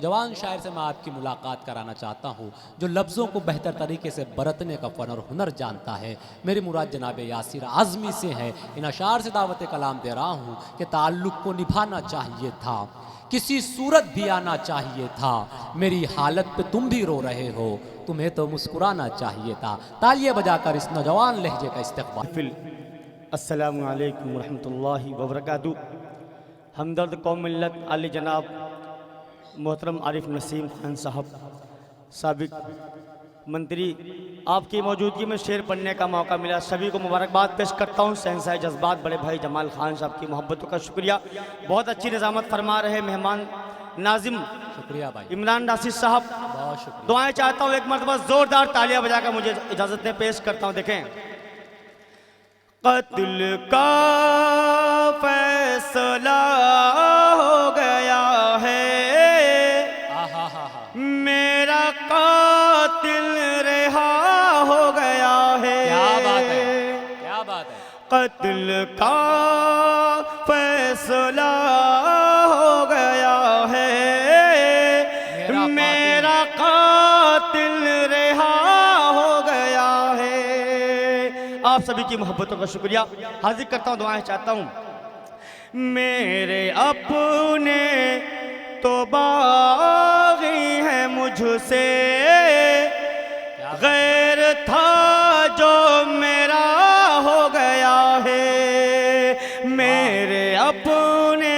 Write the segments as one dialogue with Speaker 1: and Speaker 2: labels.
Speaker 1: नौजवान शायर से मैं आपकी मुलाकात कराना चाहता हूँ जो लफ्ज़ों को बेहतर तरीके से बरतने का फ़न और हुनर जानता है। मेरी मुराद जनाब यासिर आज़मी से है। इन अशार से दावत कलाम दे रहा हूँ कि ताल्लुक़ को निभाना चाहिए था, किसी सूरत भी आना चाहिए था, मेरी हालत पे तुम भी रो रहे हो, तुम्हें तो मुस्कुराना चाहिए था। तालियां बजाकर इस नौजवान लहजे का इस्तक़बाल।
Speaker 2: अस्सलामु अलैकुम वरहमतुल्लाहि वबरकातुहू। हमदर्द कौम मिल्लत आली जनाब मोहतरम आरिफ नसीम खान साहब साबिक मंत्री, आपकी मौजूदगी में शेर पढ़ने का मौका मिला, सभी को मुबारकबाद पेश करता हूँ। शहंशाह जज्बात बड़े भाई जमाल खान साहब की मोहब्बतों का शुक्रिया। बहुत अच्छी निज़ामत फरमा रहे मेहमान नाजिम
Speaker 1: शुक्रिया भाई
Speaker 2: इमरान नासिर साहब,
Speaker 1: बहुत शुक्रिया।
Speaker 2: दुआएं चाहता हूँ एक मरतबा जोरदार तालियां बजाकर मुझे इजाज़त दें, पेश करता हूँ। देखें, कत्ल का फैसला हो गया है, मेरा कातिल रिहा हो गया है।
Speaker 1: क्या बात है, क्या बात है।
Speaker 2: कत्ल का फैसला हो गया है, मेरा कातिल रिहा हो गया है। आप सभी की मोहब्बतों का शुक्रिया हाजिर करता हूँ, दुआएं चाहता हूँ। मेरे अपने तो बागी है मुझसे, गैर था जो मेरा हो गया है। मेरे अपने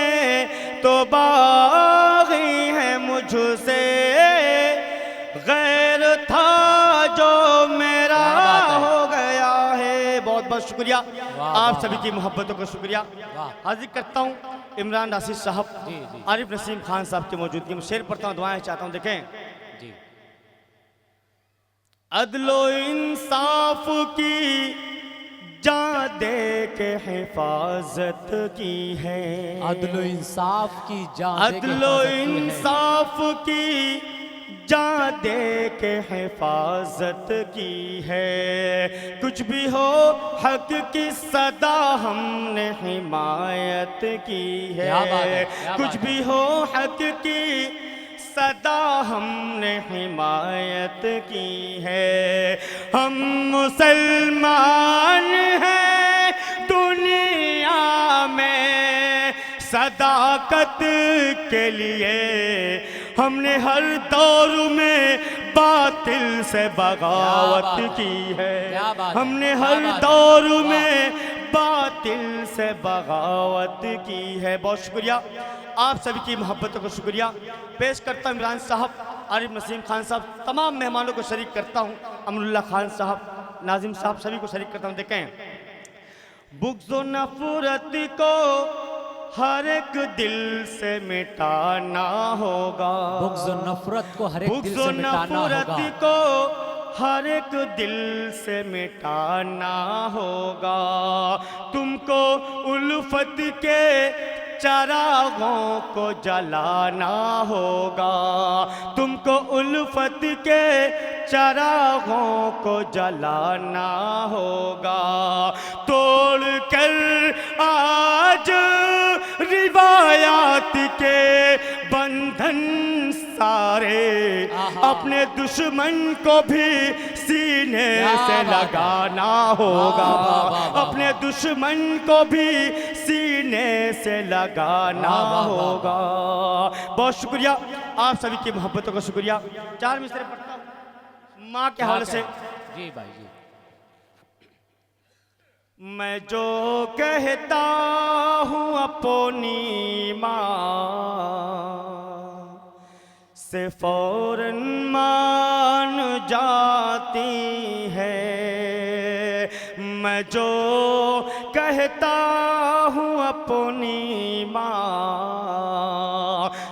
Speaker 2: तो बागी है मुझसे, गैर था जो मेरा हो गया है। बहुत बहुत शुक्रिया, आप सभी की मोहब्बतों का शुक्रिया हाजिर करता हूँ। इमरान नासिर साहब, आरिफ नसीम खान साहब की मौजूदगी में शेर पढ़ता हूँ, दुआएं चाहता हूँ। देखें
Speaker 1: जी।
Speaker 2: अदलो इंसाफ की जान दे के हिफाजत की है,
Speaker 1: अदलो इंसाफ की जान,
Speaker 2: अदलो इंसाफ की जान दे के हिफाजत की है। कुछ भी हो हक की सदा हमने हिमायत की है, कुछ भी हो हक की सदा हमने हिमायत की है। हम मुसलमान हैं दुनिया में सदाकत के लिए, हमने हर दौर में बातिल से बगावत की है। हमने हर दौर में बातिल से बगावत की है। बहुत शुक्रिया, आप सभी की मोहब्बतों को शुक्रिया पेश करता हूँ। इमरान साहब, आरिफ नसीम खान साहब, तमाम मेहमानों को शरीक करता हूँ। अमरुल्लाह खान साहब, नाजिम साहब, सभी को शरीक करता हूँ। देखें, बुग़्ज़ व नफ़रत को हर एक दिल से मिटाना होगा,
Speaker 1: बुग़्ज़ व नफ़रत को हर एक दिल
Speaker 2: बुग़्ज़
Speaker 1: से
Speaker 2: व
Speaker 1: मिटाना
Speaker 2: नफ़रत
Speaker 1: होगा,
Speaker 2: को हर एक दिल से मिटाना होगा। तुमको उल्फत के चरागों को जलाना होगा, तुमको उल्फत के चरागों को जलाना होगा। तोड़ कर आज रिवायात के बंधन सारे, अपने दुश्मन को भी सीने से लगाना होगा, अपने दुश्मन को भी सीने से लगाना होगा। बहुत शुक्रिया, आप सभी की मोहब्बतों का शुक्रिया। चार मिसरे पढ़ता हूँ माँ के हवाले से।
Speaker 1: जी भाई जी।
Speaker 2: मैं जो कहता हूँ अपनी माँ से फौरन मान जाती है। मैं जो कहता हूँ अपनी माँ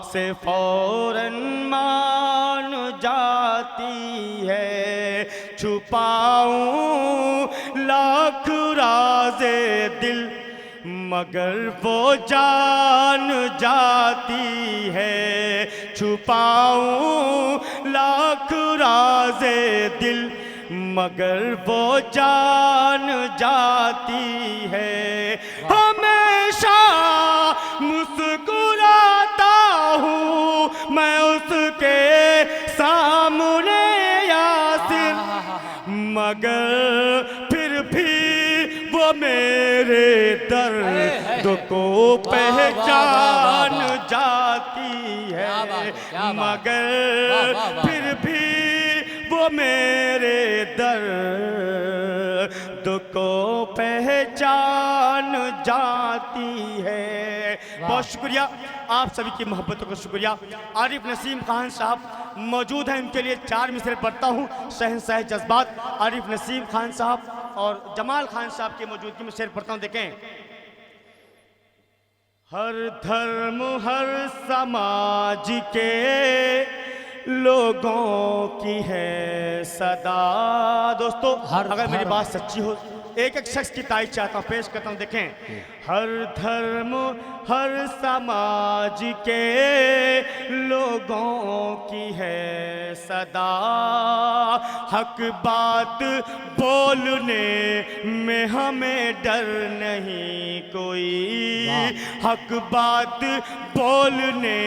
Speaker 2: से फौरन मान जाती है। छुपाऊं लाख राज़े दिल मगर वो जान जाती है। छुपाऊं लाख राज़े दिल मगर वो जान जाती है। हमेशा मुस्कुराता हूँ मैं उस मेरे दर्द को पहचान जाती है, मगर फिर भी वो मेरे दर्द को पहचान जाती है। बहुत शुक्रिया, आप सभी की मोहब्बतों का शुक्रिया। आरिफ नसीम खान साहब मौजूद हैं, उनके लिए 4 मिसरे पढ़ता हूँ। शहंशाह जज्बात आरिफ नसीम खान साहब और जमाल खान साहब की मौजूदगी में शेर पढ़ता हूँ। देखें, हर धर्म हर समाज के लोगों की है सदा। दोस्तों, अगर मेरी बात सच्ची हो, एक एक शख्स की तारीफ चाहता हूँ, पेश करता हूँ। देखें, हर धर्म हर समाज के लोगों की है सदा, हक बात बोलने में हमें डर नहीं कोई, हक बात बोलने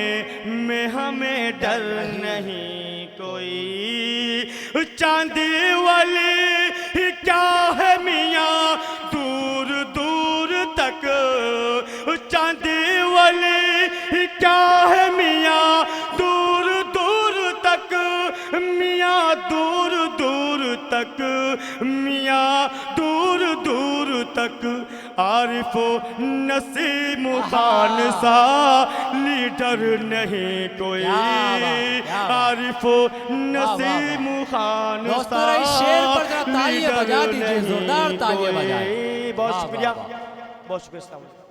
Speaker 2: में हमें डर नहीं कोई। चांदी वाली क्या है मियाँ दूर दूर तक, चांदी वाली क्या है मियाँ दूर दूर तक, मियाँ दूर दूर तक, मियाँ दूर दूर तक। आरिफो नसीम खान सा लीडर नहीं कोई, आरिफो नसीम खान सा लीडर नहीं कोई। बहुत शुक्रिया, बहुत शुक्रिया।